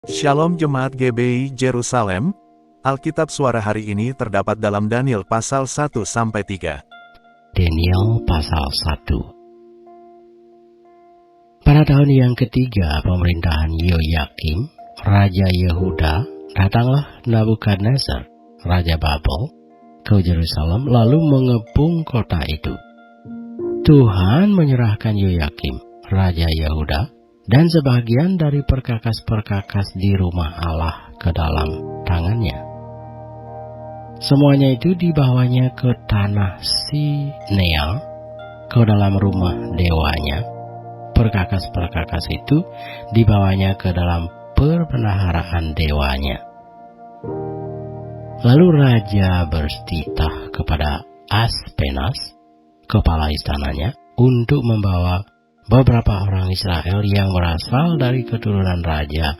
Shalom Jemaat GBI Jerusalem, Alkitab suara hari ini terdapat dalam Daniel pasal 1-3. Daniel pasal 1. Pada tahun yang ketiga pemerintahan Yoyakim, Raja Yehuda, datanglah Nabukadnezar, Raja Babel, ke Yerusalem lalu mengepung kota itu. Tuhan menyerahkan Yoyakim, Raja Yehuda, dan sebagian dari perkakas-perkakas di rumah Allah ke dalam tangannya. Semuanya itu dibawanya ke tanah Sinear, ke dalam rumah dewanya. Perkakas-perkakas itu dibawanya ke dalam perbendaharaan dewanya. Lalu raja bertitah kepada Aspenas, kepala istananya, untuk membawa beberapa orang Israel yang berasal dari keturunan raja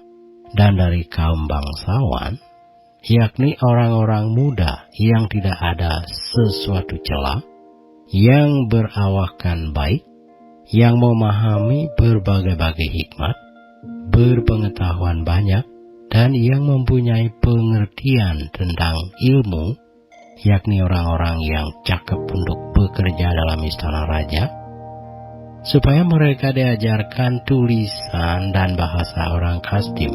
dan dari kaum bangsawan, yakni orang-orang muda yang tidak ada sesuatu celah, yang berawakan baik, yang memahami berbagai-bagai hikmat, berpengetahuan banyak, dan yang mempunyai pengertian tentang ilmu, yakni orang-orang yang cakap untuk bekerja dalam istana raja, supaya mereka diajarkan tulisan dan bahasa orang Kasdim.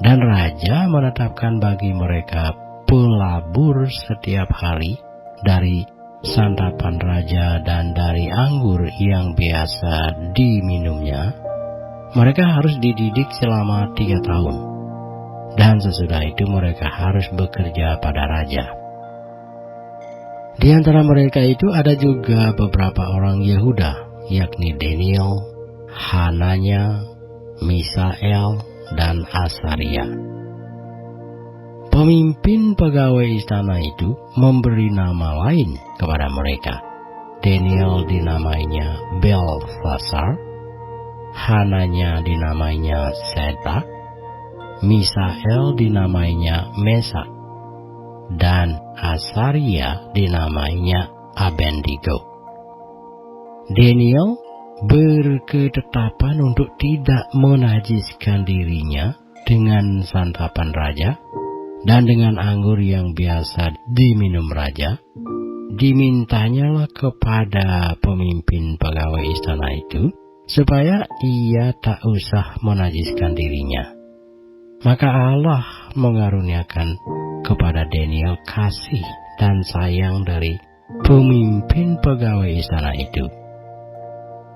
Dan raja menetapkan bagi mereka pelabur setiap hari dari santapan raja dan dari anggur yang biasa diminumnya. Mereka harus dididik selama 3 tahun. Dan sesudah itu mereka harus bekerja pada raja. Di antara mereka itu ada juga beberapa orang Yehuda, yakni Daniel, Hananya, Misael, dan Asaria. Pemimpin pegawai istana itu memberi nama lain kepada mereka. Daniel dinamainya Belteshazzar, Hananya dinamainya Shadrach, Misael dinamainya Mesak, dan Asaria dinamainya Abednego. Daniel berketetapan untuk tidak menajiskan dirinya dengan santapan raja dan dengan anggur yang biasa diminum raja. Dimintanyalah kepada pemimpin pegawai istana itu supaya ia tak usah menajiskan dirinya. Maka Allah mengaruniakan kepada Daniel kasih dan sayang dari pemimpin pegawai istana itu.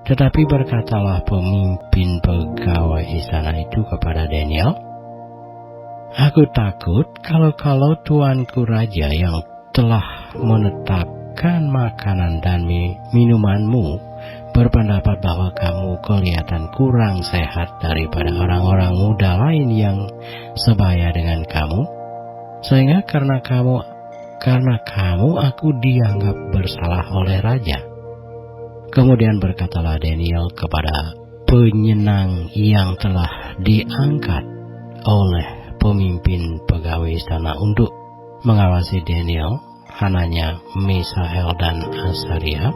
Tetapi berkatalah pemimpin pegawai istana itu kepada Daniel, "Aku takut kalau tuanku raja yang telah menetapkan makanan dan minumanmu berpendapat bahwa kamu kelihatan kurang sehat daripada orang-orang muda lain yang sebaya dengan kamu, sehingga karena kamu aku dianggap bersalah oleh raja." Kemudian berkatalah Daniel kepada penyenang yang telah diangkat oleh pemimpin pegawai istana untuk mengawasi Daniel, Hananya, Misael, dan Asaria,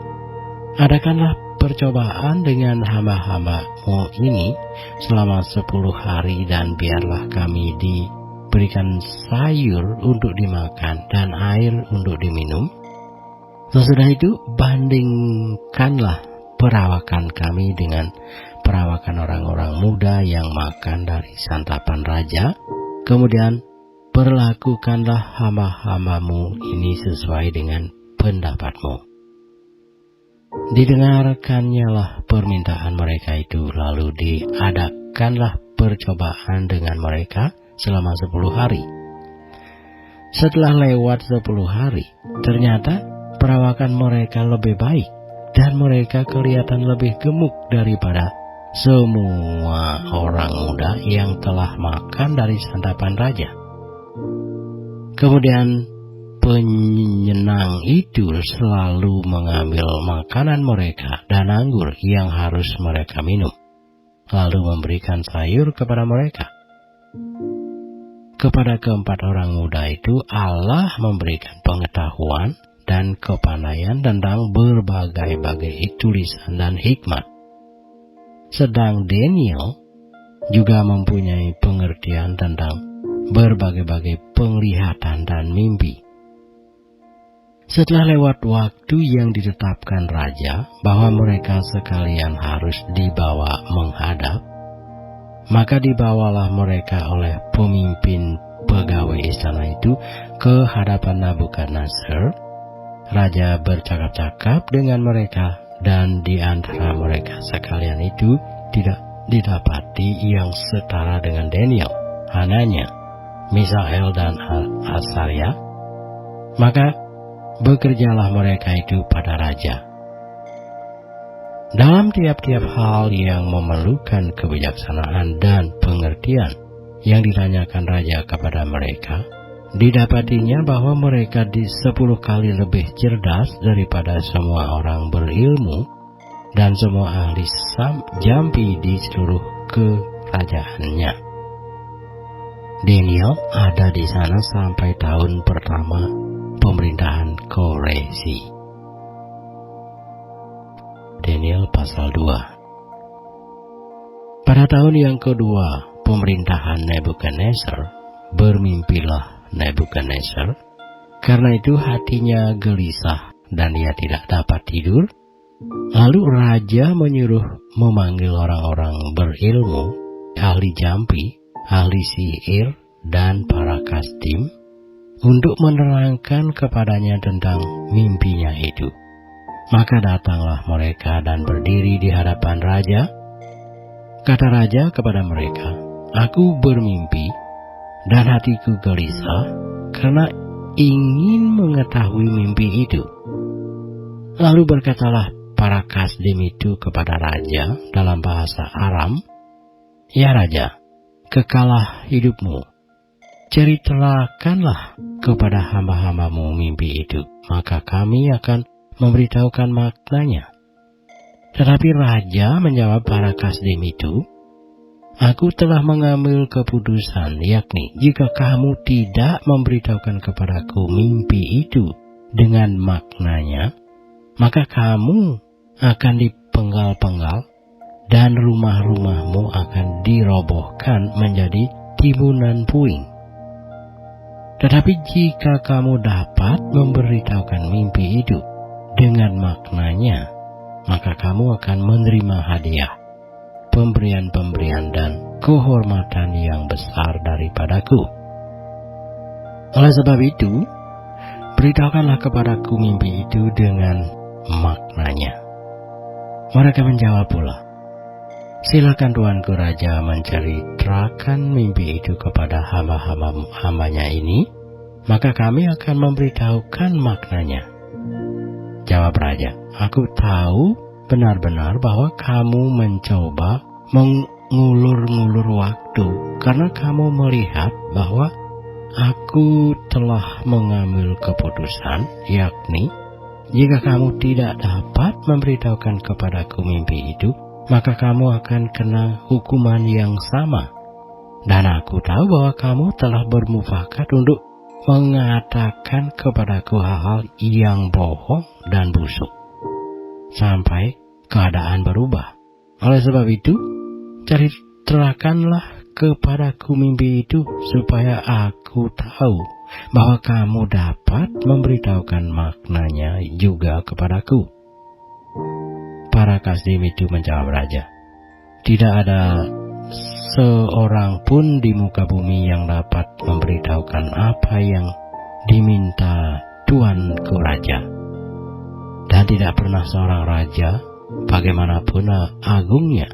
"Adakanlah percobaan dengan hamba-hambamu ini selama 10 hari dan biarlah kami diberikan sayur untuk dimakan dan air untuk diminum. Sesudah itu bandingkanlah perawakan kami dengan perawakan orang-orang muda yang makan dari santapan raja. Kemudian perlakukanlah hamba-hambamu ini sesuai dengan pendapatmu." Didengarkannyalah permintaan mereka itu, lalu diadakanlah percobaan dengan mereka selama 10 hari. Setelah lewat 10 hari, ternyata perawakan mereka lebih baik dan mereka kelihatan lebih gemuk daripada semua orang muda yang telah makan dari santapan raja. Kemudian penyenang itu selalu mengambil makanan mereka dan anggur yang harus mereka minum, lalu memberikan sayur kepada mereka. Kepada keempat orang muda itu Allah memberikan pengetahuan dan kepandaian tentang berbagai-bagai tulisan dan hikmat. Sedang Daniel juga mempunyai pengertian tentang berbagai-bagai penglihatan dan mimpi. Setelah lewat waktu yang ditetapkan raja bahwa mereka sekalian harus dibawa menghadap, maka dibawalah mereka oleh pemimpin pegawai istana itu ke hadapan Nabukadnezar. Raja bercakap-cakap dengan mereka, dan di antara mereka sekalian itu tidak didapati yang setara dengan Daniel, Hananya, Misael, dan Azaria. Maka bekerjalah mereka itu pada raja. Dalam tiap-tiap hal yang memerlukan kebijaksanaan dan pengertian yang ditanyakan raja kepada mereka, didapatinya bahwa mereka 10 kali lebih cerdas daripada semua orang berilmu dan semua ahli jampi di seluruh kerajaannya. Daniel ada di sana sampai tahun pertama pemerintahan Koresi. Daniel pasal 2. Pada tahun yang kedua pemerintahan Nebukadnezar, bermimpilah Nebukadnezar. Karena itu hatinya gelisah dan ia tidak dapat tidur. Lalu raja menyuruh memanggil orang-orang berilmu, ahli jampi, ahli sihir, dan para kasdim untuk menerangkan kepadanya tentang mimpinya itu. Maka datanglah mereka dan berdiri di hadapan raja. Kata raja kepada mereka, "Aku bermimpi dan hatiku gelisah karena ingin mengetahui mimpi itu." Lalu berkatalah para kasdim itu kepada raja dalam bahasa Aram, "Ya raja, kekalah hidupmu. Ceritakanlah kepada hamba-hambamu mimpi itu, maka kami akan memberitahukan maknanya." Tetapi raja menjawab para kasdim itu, "Aku telah mengambil keputusan, yakni jika kamu tidak memberitahukan kepadaku mimpi itu dengan maknanya, maka kamu akan dipenggal-penggal dan rumah-rumahmu akan dirobohkan menjadi timbunan puing. Tetapi jika kamu dapat memberitahukan mimpi itu dengan maknanya, maka kamu akan menerima hadiah, pemberian-pemberian dan kehormatan yang besar daripadaku. Oleh sebab itu, beritahukanlah kepadaku mimpi itu dengan maknanya." Mereka menjawab pula, "Silakan tuanku raja menceritakan mimpi itu kepada hamba-hambanya ini, maka kami akan memberitahukan maknanya." Jawab raja, "Aku tahu benar-benar bahwa kamu mencoba mengulur-ngulur waktu karena kamu melihat bahwa aku telah mengambil keputusan, yakni jika kamu tidak dapat memberitahukan kepadaku mimpi itu, maka kamu akan kena hukuman yang sama. Dan aku tahu bahwa kamu telah bermufakat untuk mengatakan kepadaku hal-hal yang bohong dan busuk, sampai keadaan berubah. Oleh sebab itu, ceritakanlah kepadaku mimpi itu, supaya aku tahu bahwa kamu dapat memberitahukan maknanya juga kepadaku." Para kasdim itu menjawab raja, "Tidak ada seorang pun di muka bumi yang dapat memberitahukan apa yang diminta tuanku raja. Dan tidak pernah seorang raja, bagaimanapun agungnya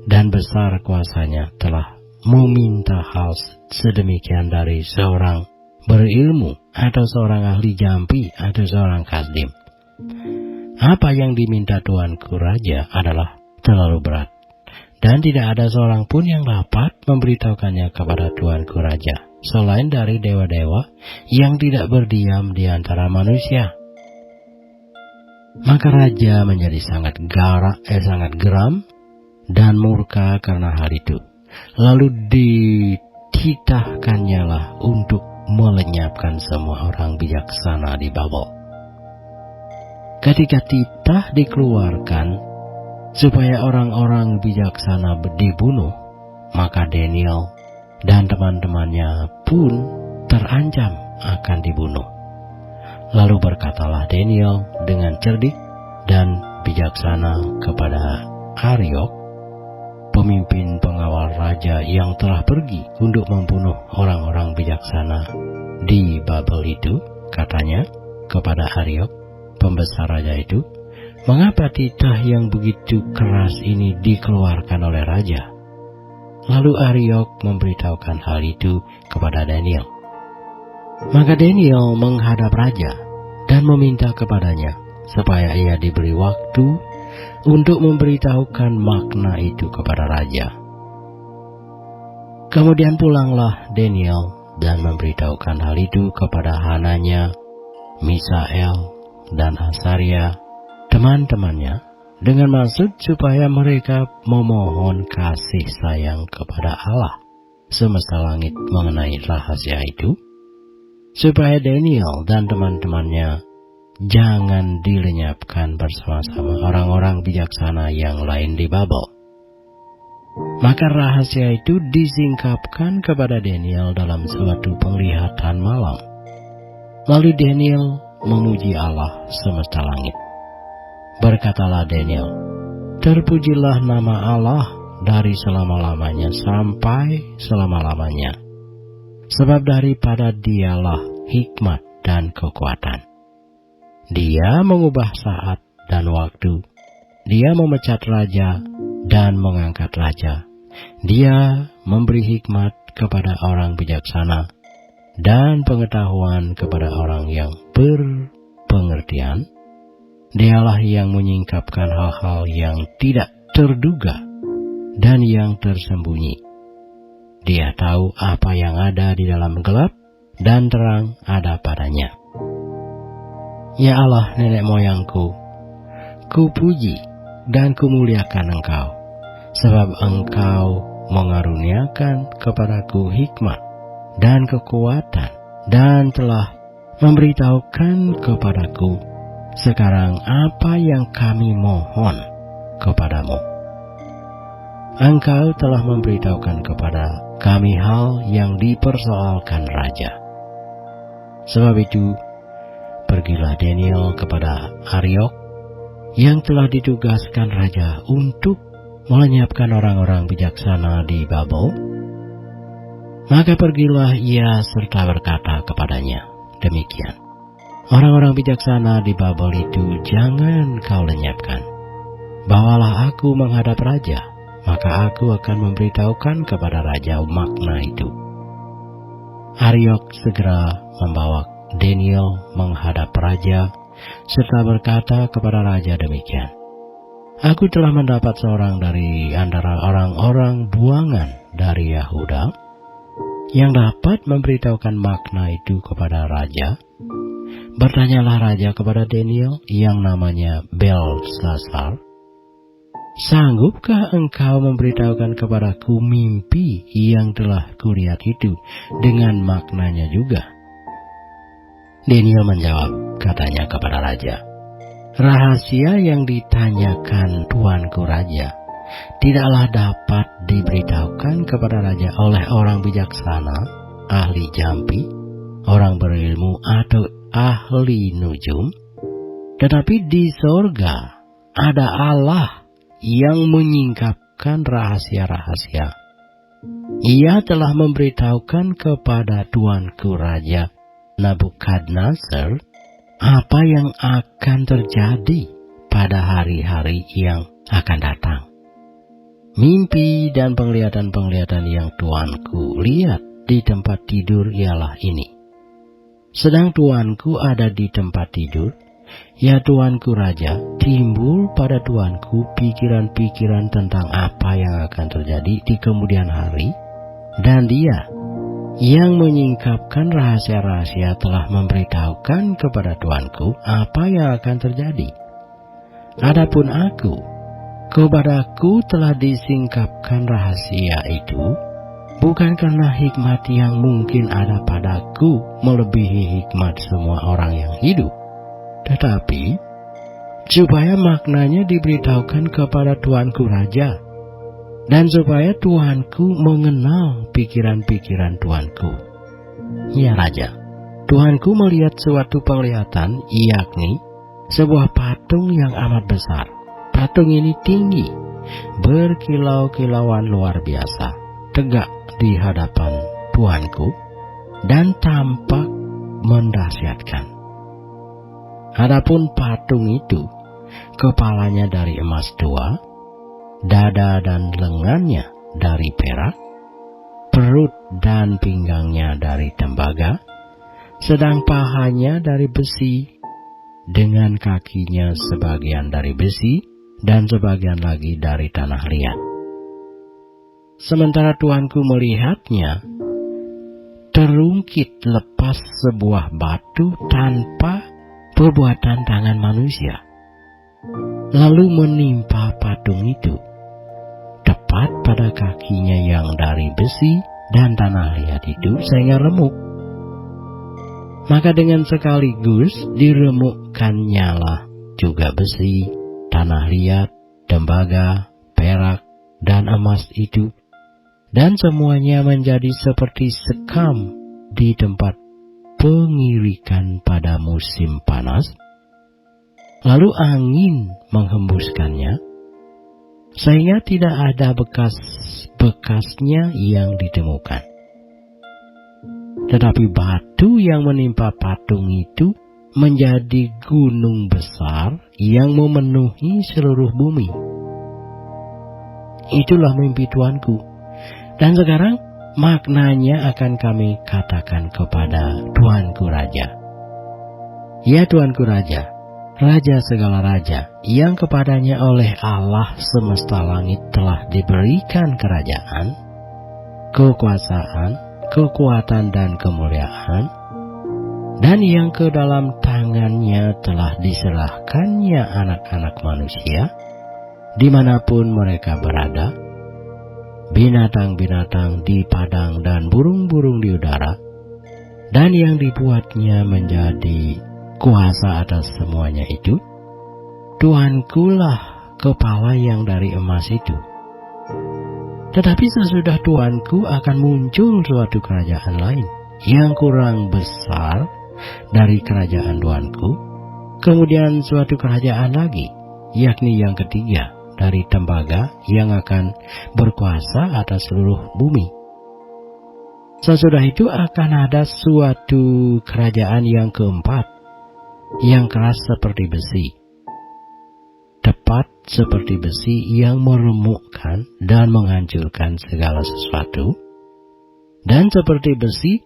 dan besar kuasanya, telah meminta hal sedemikian dari seorang berilmu atau seorang ahli jampi atau seorang kasdim. Apa yang diminta tuanku raja adalah terlalu berat, dan tidak ada seorang pun yang dapat memberitahukannya kepada tuanku raja, selain dari dewa-dewa yang tidak berdiam di antara manusia." Maka raja menjadi sangat geram dan murka karena hal itu. Lalu dititahkannya lah untuk melenyapkan semua orang bijaksana di Babel. Ketika titah dikeluarkan supaya orang-orang bijaksana dibunuh, maka Daniel dan teman-temannya pun terancam akan dibunuh. Lalu berkatalah Daniel dengan cerdik dan bijaksana kepada Aryok, pemimpin pengawal raja yang telah pergi untuk membunuh orang-orang bijaksana di Babel itu. Katanya kepada Aryok, pembesar raja itu, "Mengapa titah yang begitu keras ini dikeluarkan oleh raja?" Lalu Aryok memberitahukan hal itu kepada Daniel. Maka Daniel menghadap raja dan meminta kepadanya supaya ia diberi waktu untuk memberitahukan makna itu kepada raja. Kemudian pulanglah Daniel dan memberitahukan hal itu kepada Hananya, Misael, dan Asaria, teman-temannya, dengan maksud supaya mereka memohon kasih sayang kepada Allah semesta langit mengenai rahasia itu, supaya Daniel dan teman-temannya jangan dilenyapkan bersama-sama orang-orang bijaksana yang lain di Babel. Maka rahasia itu disingkapkan kepada Daniel dalam suatu penglihatan malam. Lalu Daniel memuji Allah semesta langit. Berkatalah Daniel, "Terpujilah nama Allah dari selama-lamanya sampai selama-lamanya. Sebab daripada Dialah hikmat dan kekuatan. Dia mengubah saat dan waktu. Dia memecat raja dan mengangkat raja. Dia memberi hikmat kepada orang bijaksana dan pengetahuan kepada orang yang berpengertian. Dialah yang menyingkapkan hal-hal yang tidak terduga dan yang tersembunyi. Dia tahu apa yang ada di dalam gelap dan terang ada padanya. Ya Allah nenek moyangku, kupuji dan kumuliakan Engkau, sebab Engkau mengaruniakan kepadaku hikmat dan kekuatan, dan telah memberitahukan kepadaku sekarang apa yang kami mohon kepadamu. Engkau telah memberitahukan kepada kami hal yang dipersoalkan raja. Sebab itu, pergilah Daniel kepada Aryok yang telah ditugaskan raja untuk melenyapkan orang-orang bijaksana di Babel. Maka pergilah ia serta berkata kepadanya demikian, "Orang-orang bijaksana di Babel itu jangan kau lenyapkan. Bawalah aku menghadap raja, maka aku akan memberitahukan kepada raja makna itu." Aryok segera membawa Daniel menghadap raja, serta berkata kepada raja demikian, "Aku telah mendapat seorang dari antara orang-orang buangan dari Yahuda, yang dapat memberitahukan makna itu kepada raja." Bertanyalah raja kepada Daniel yang namanya Belsasar, "Sanggupkah engkau memberitahukan kepadaku mimpi yang telah kulihat itu dengan maknanya juga?" Daniel menjawab, katanya kepada raja, "Rahasia yang ditanyakan tuanku raja tidaklah dapat diberitahukan kepada raja oleh orang bijaksana, ahli jampi, orang berilmu, atau ahli nujum. Tetapi di sorga ada Allah yang menyingkapkan rahasia-rahasia. Ia telah memberitahukan kepada tuanku raja Nabukadnezar apa yang akan terjadi pada hari-hari yang akan datang. Mimpi dan penglihatan-penglihatan yang tuanku lihat di tempat tidur ialah ini. Sedang tuanku ada di tempat tidur, ya tuanku raja, timbul pada tuanku pikiran-pikiran tentang apa yang akan terjadi di kemudian hari, dan dia yang menyingkapkan rahasia-rahasia telah memberitahukan kepada tuanku apa yang akan terjadi. Adapun aku, kepadaku telah disingkapkan rahasia itu, bukan karena hikmat yang mungkin ada padaku melebihi hikmat semua orang yang hidup, tetapi supaya maknanya diberitahukan kepada tuanku raja, dan supaya Tuanku mengenal pikiran-pikiran Tuanku. Ya Raja, Tuanku melihat suatu penglihatan, yakni sebuah patung yang amat besar. Patung ini tinggi, berkilau-kilauan luar biasa, tegak di hadapan Tuanku, dan tampak mendahsyatkan. Adapun patung itu, kepalanya dari emas 2, dada dan lengannya dari perak, perut dan pinggangnya dari tembaga, sedang pahanya dari besi, dengan kakinya sebagian dari besi dan sebagian lagi dari tanah liat. Sementara Tuanku melihatnya, terungkit lepas sebuah batu tanpa perbuatan tangan manusia, lalu menimpa patung itu, tepat pada kakinya yang dari besi dan tanah liat itu, sehingga remuk. Maka dengan sekaligus diremukkannya juga besi, tanah liat, tembaga, perak, dan emas itu, dan semuanya menjadi seperti sekam di tempat pengirikan pada musim panas. Lalu angin menghembuskannya, sehingga tidak ada bekas-bekasnya yang ditemukan. Tetapi batu yang menimpa patung itu menjadi gunung besar yang memenuhi seluruh bumi. Itulah mimpi Tuanku. Dan sekarang maknanya akan kami katakan kepada Tuanku Raja. Ya Tuanku Raja, Raja segala raja, yang kepadanya oleh Allah semesta langit telah diberikan kerajaan, kekuasaan, kekuatan dan kemuliaan, dan yang ke dalam tangannya telah diserahkannya anak-anak manusia, dimanapun mereka berada, binatang-binatang di padang dan burung-burung di udara, dan yang dibuatnya menjadi kuasa atas semuanya itu. Tuankulah kepala yang dari emas itu. Tetapi sesudah Tuanku akan muncul suatu kerajaan lain yang kurang besar dari kerajaan Tuanku, kemudian suatu kerajaan lagi, yakni yang ketiga dari tembaga, yang akan berkuasa atas seluruh bumi. Sesudah itu akan ada suatu kerajaan yang keempat, yang keras seperti besi, tepat seperti besi, yang meremukkan dan menghancurkan segala sesuatu, dan seperti besi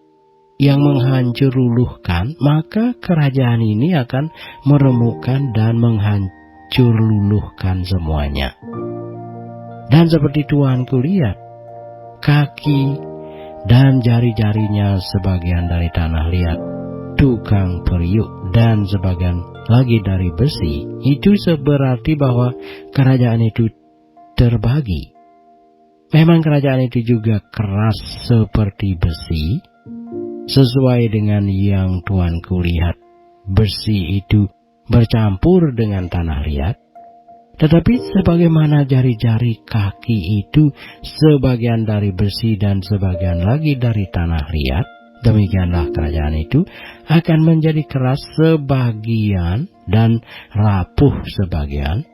yang menghancur luluhkan, maka kerajaan ini akan meremukkan dan menghancur luluhkan semuanya. Dan seperti Tuanku lihat, kaki dan jari-jarinya sebagian dari tanah liat, tukang periuk, dan sebagian lagi dari besi, itu berarti bahwa kerajaan itu terbagi. Memang kerajaan itu juga keras seperti besi, sesuai dengan yang Tuanku lihat, besi itu bercampur dengan tanah liat. Tetapi sebagaimana jari-jari kaki itu sebagian dari besi dan sebagian lagi dari tanah liat, demikianlah kerajaan itu akan menjadi keras sebagian dan rapuh sebagian.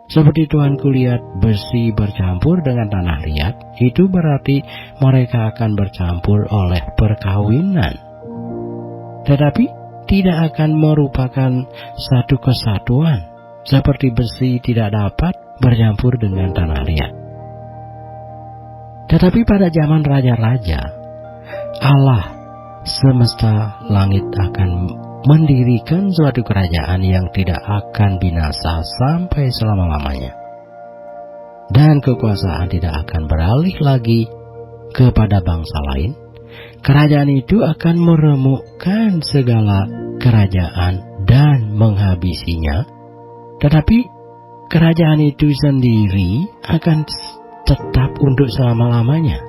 Seperti Tuanku lihat besi bercampur dengan tanah liat, itu berarti mereka akan bercampur oleh perkawinan, tetapi tidak akan merupakan satu kesatuan, seperti besi tidak dapat bercampur dengan tanah liat. Tetapi pada zaman raja-raja, Allah semesta langit akan mendirikan suatu kerajaan yang tidak akan binasa sampai selama-lamanya, dan kekuasaan tidak akan beralih lagi kepada bangsa lain. Kerajaan itu akan meremukkan segala kerajaan dan menghabisinya, tetapi kerajaan itu sendiri akan tetap untuk selama-lamanya.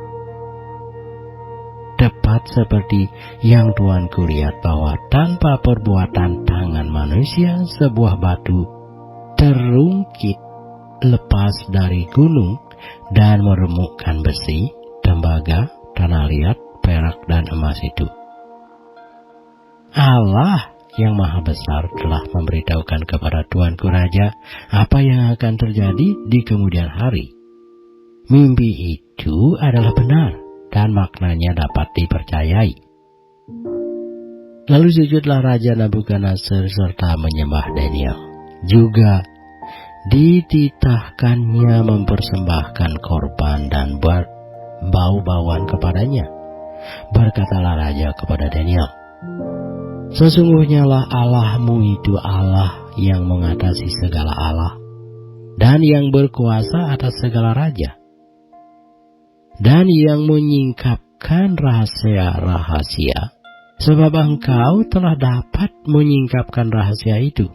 Tepat seperti yang Tuanku lihat, bahwa tanpa perbuatan tangan manusia, sebuah batu terungkit lepas dari gunung dan meremukkan besi, tembaga, tanah liat, perak, dan emas itu. Allah yang Maha Besar telah memberitahukan kepada Tuanku Raja apa yang akan terjadi di kemudian hari. Mimpi itu adalah benar dan maknanya dapat dipercayai. Lalu sujudlah Raja Nabukadnezar serta menyembah Daniel. Juga dititahkannya mempersembahkan korban dan bau-bauan kepadanya. Berkatalah Raja kepada Daniel, "Sesungguhnya lah Allahmu itu Allah yang mengatasi segala Allah dan yang berkuasa atas segala raja, dan yang menyingkapkan rahasia-rahasia, sebab engkau telah dapat menyingkapkan rahasia itu."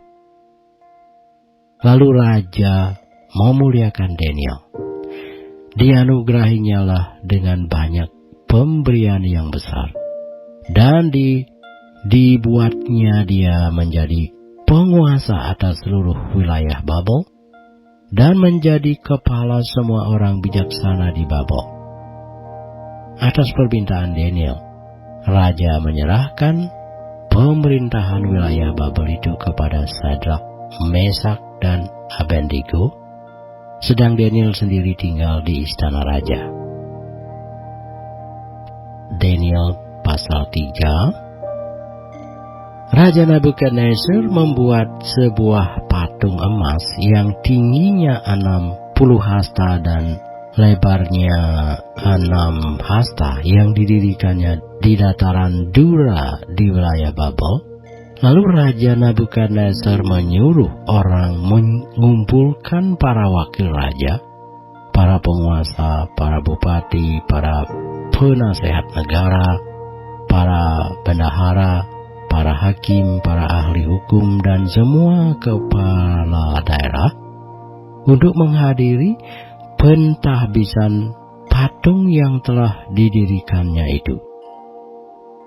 Lalu Raja memuliakan Daniel. Dianugerahinya lah dengan banyak pemberian yang besar, dan dibuatnya dia menjadi penguasa atas seluruh wilayah Babel, dan menjadi kepala semua orang bijaksana di Babel. Atas permintaan Daniel, Raja menyerahkan pemerintahan wilayah Babel itu kepada Sadrak, Mesak, dan Abednego, sedang Daniel sendiri tinggal di istana raja. Daniel pasal 3. Raja Nabukadnezar membuat sebuah patung emas yang tingginya 60 hasta dan lebarnya 6 hasta, yang didirikannya di dataran Dura di wilayah Babel. Lalu Raja Nabukadnezar menyuruh orang mengumpulkan para wakil raja, para penguasa, para bupati, para penasehat negara, para bendahara, para hakim, para ahli hukum, dan semua kepala daerah untuk menghadiri pentahbisan patung yang telah didirikannya itu.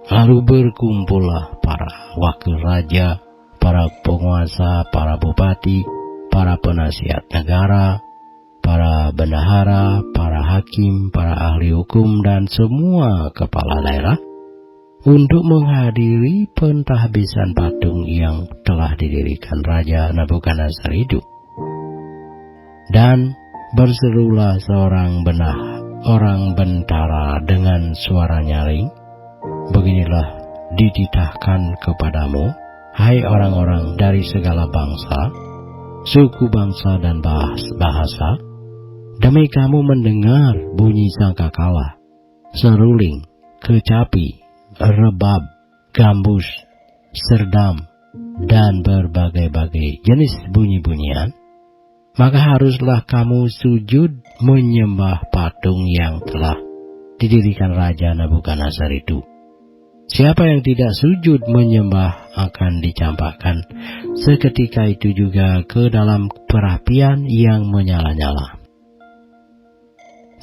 Lalu berkumpullah para wakil raja, para penguasa, para bupati, para penasihat negara, para bendahara, para hakim, para ahli hukum, dan semua kepala daerah untuk menghadiri pentahbisan patung yang telah didirikan Raja Nabukadnezar itu. Dan berserulah seorang orang bentara dengan suara nyaring, "Beginilah dititahkan kepadamu, hai orang-orang dari segala bangsa, suku bangsa dan bahasa, demi kamu mendengar bunyi sangkakala, seruling, kecapi, rebab, gambus, serdam, dan berbagai-bagai jenis bunyi-bunyian, maka haruslah kamu sujud menyembah patung yang telah didirikan Raja Nabukadnezar itu. Siapa yang tidak sujud menyembah akan dicampakkan seketika itu juga ke dalam perapian yang menyala-nyala.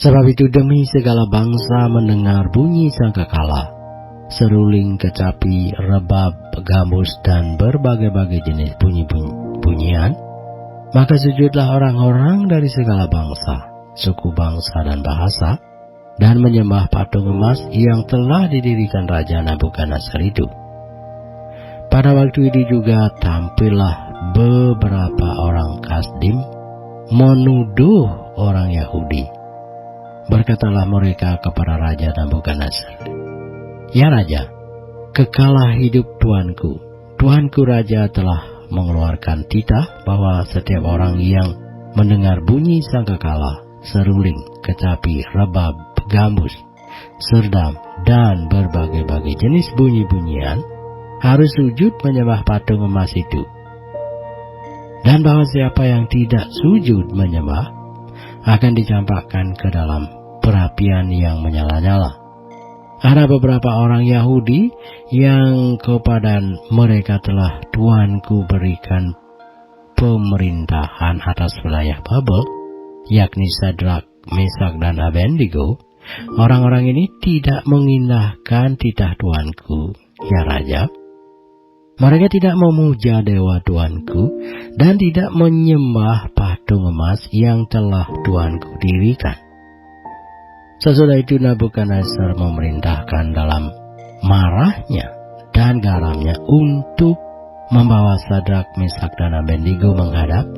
Sebab itu demi segala bangsa mendengar bunyi sangkakala, seruling, kecapi, rebab, gambus, dan berbagai-bagai jenis bunyi-bunyian, maka sujudlah orang-orang dari segala bangsa, suku bangsa, dan bahasa, dan menyembah patung emas yang telah didirikan Raja Nabukadnezar itu. Pada waktu itu juga tampillah beberapa orang Kasdim menuduh orang Yahudi. Berkatalah mereka kepada Raja Nabukadnezar, "Ya Raja, kekalah hidup Tuanku. Tuanku Raja telah mengeluarkan titah bahwa setiap orang yang mendengar bunyi sangkakala, seruling, kecapi, rebab, gambus, serdam, dan berbagai-bagai jenis bunyi-bunyian harus sujud menyembah patung emas itu. Dan bahwa siapa yang tidak sujud menyembah akan dicampakkan ke dalam perapian yang menyala-nyala. Ada beberapa orang Yahudi yang kepada mereka telah Tuanku berikan pemerintahan atas wilayah Babel, yakni Sadrak, Mesak, dan Abednego. Orang-orang ini tidak mengindahkan titah Tuanku, ya Raja. Mereka tidak memuja dewa Tuanku dan tidak menyembah patung emas yang telah Tuanku dirikan. Sesudah itu Nabukadnezar memerintahkan dalam marahnya dan garamnya untuk membawa Sadrak, Mesak, dan Abednego menghadap.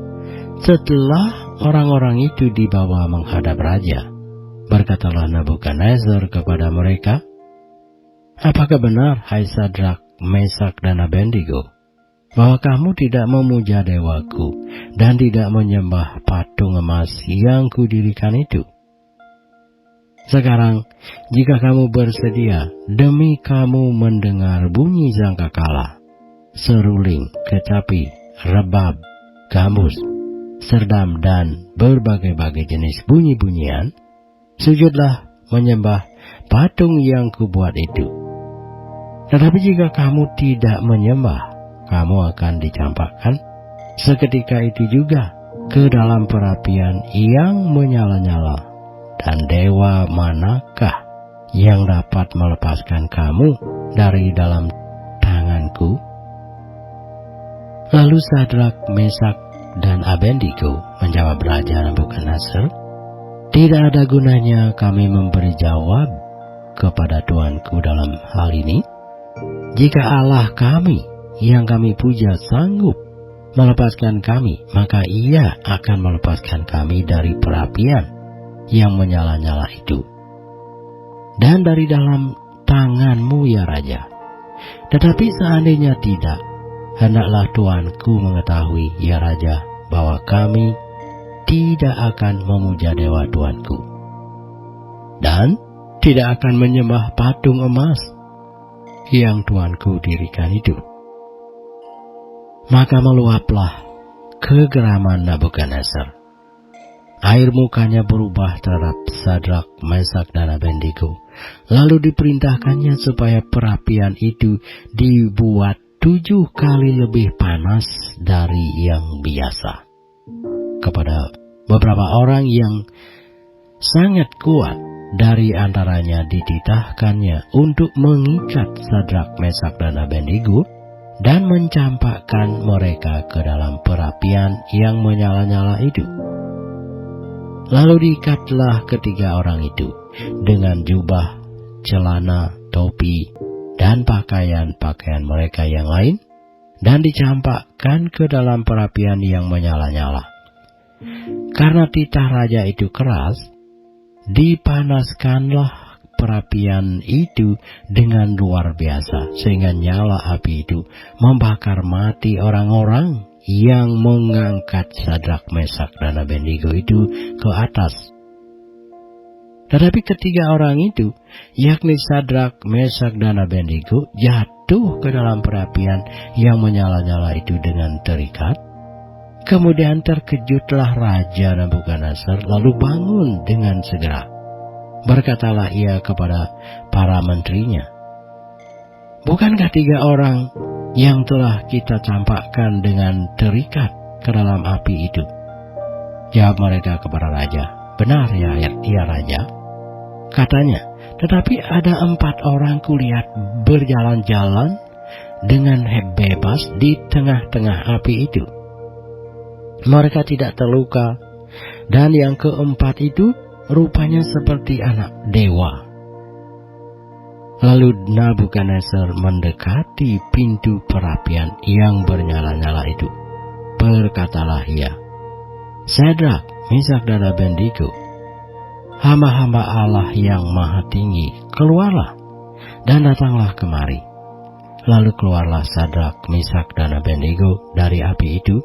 Setelah orang-orang itu dibawa menghadap raja, berkatalah Nabukadnezar kepada mereka, "Apakah benar, hai Sadrak, Mesak, dan Abednego, bahwa kamu tidak memuja dewaku dan tidak menyembah patung emas yang kudirikan itu? Sekarang, jika kamu bersedia, demi kamu mendengar bunyi sangkakala, seruling, kecapi, rebab, gambus, serdam, dan berbagai-bagai jenis bunyi-bunyian, sujudlah menyembah patung yang kubuat itu. Tetapi jika kamu tidak menyembah, kamu akan dicampakkan seketika itu juga ke dalam perapian yang menyala-nyala. Dan dewa manakah yang dapat melepaskan kamu dari dalam tanganku?" Lalu Sadrak, Mesak, dan Abednego menjawab Raja Nabukadnezar, "Tidak ada gunanya kami memberi jawab kepada Tuanku dalam hal ini. Jika Allah kami yang kami puja sanggup melepaskan kami, maka Ia akan melepaskan kami dari perapian yang menyala-nyala itu, dan dari dalam tanganmu, ya Raja. Tetapi seandainya tidak, hendaklah Tuanku mengetahui, ya Raja, bahwa kami tidak akan memuja dewa Tuanku, dan tidak akan menyembah patung emas yang Tuanku dirikan itu." Maka meluaplah kegeraman Nabukadnezar. Air mukanya berubah terhadap Sadrak, Mesak, dan Abednego. Lalu diperintahkannya supaya perapian itu dibuat 7 kali lebih panas dari yang biasa. Kepada beberapa orang yang sangat kuat dari antaranya dititahkannya untuk mengikat Sadrak, Mesak, dan Abednego dan mencampakkan mereka ke dalam perapian yang menyala-nyala itu. Lalu diikatlah ketiga orang itu dengan jubah, celana, topi, dan pakaian-pakaian mereka yang lain, dan dicampakkan ke dalam perapian yang menyala-nyala. Karena titah raja itu keras, dipanaskanlah perapian itu dengan luar biasa, sehingga nyala api itu membakar mati orang-orang yang mengangkat Sadrak, Mesak, dan Abednego itu ke atas. Tetapi ketiga orang itu, yakni Sadrak, Mesak, dan Abednego, jatuh ke dalam perapian yang menyala-nyala itu dengan terikat. Kemudian terkejutlah Raja Nabukadnezar, lalu bangun dengan segera. Berkatalah ia kepada para menterinya, "Bukankah 3 orang yang telah kita campakkan dengan terikat ke dalam api itu?" Jawab mereka kepada raja, "Benar ya Raja." Katanya, "Tetapi ada 4 orang kulihat berjalan-jalan dengan bebas di tengah-tengah api itu. Mereka tidak terluka, dan yang keempat itu rupanya seperti anak dewa." Lalu Nabukadnezar mendekati pintu perapian yang bernyala-nyala itu. Berkatalah ia, "Sadrak, Mesak, dan Abednego, hamba-hamba Allah yang maha tinggi, keluarlah dan datanglah kemari." Lalu keluarlah Sadrak, Mesak, dan Abednego dari api itu,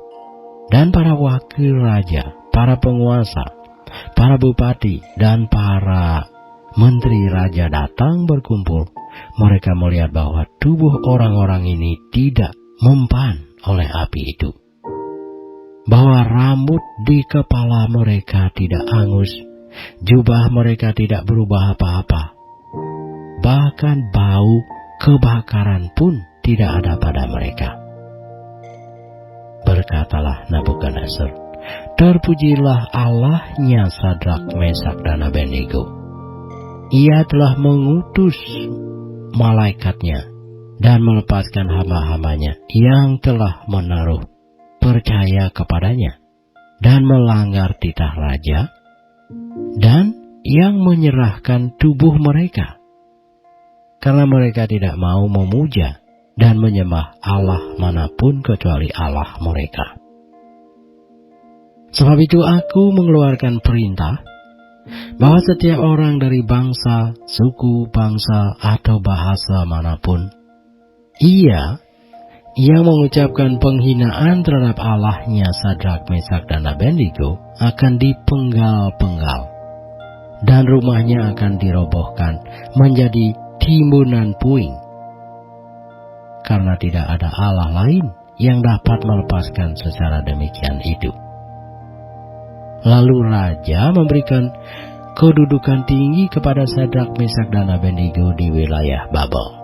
dan para wakil raja, para penguasa, para bupati, dan para menteri raja datang berkumpul. Mereka melihat bahwa tubuh orang-orang ini tidak mempan oleh api itu, bahwa rambut di kepala mereka tidak hangus, jubah mereka tidak berubah apa-apa, bahkan bau kebakaran pun tidak ada pada mereka. Berkatalah Nabukadnezar, "Terpujilah Allahnya Sadrak, Mesak, dan Abednego. Ia telah mengutus malaikatnya dan melepaskan hamba-hambanya yang telah menaruh percaya kepadanya dan melanggar titah raja, dan yang menyerahkan tubuh mereka, karena mereka tidak mau memuja dan menyembah Allah manapun kecuali Allah mereka. Sebab itu aku mengeluarkan perintah bahwa setiap orang dari bangsa, suku, bangsa, atau bahasa manapun, ia yang mengucapkan penghinaan terhadap Allahnya Sadrak, Mesak, dan Abednego akan dipenggal-penggal, dan rumahnya akan dirobohkan menjadi timbunan puing, karena tidak ada Allah lain yang dapat melepaskan secara demikian itu. Lalu raja memberikan kedudukan tinggi kepada Sadrak, Mesak, dan Abednego di wilayah Babel.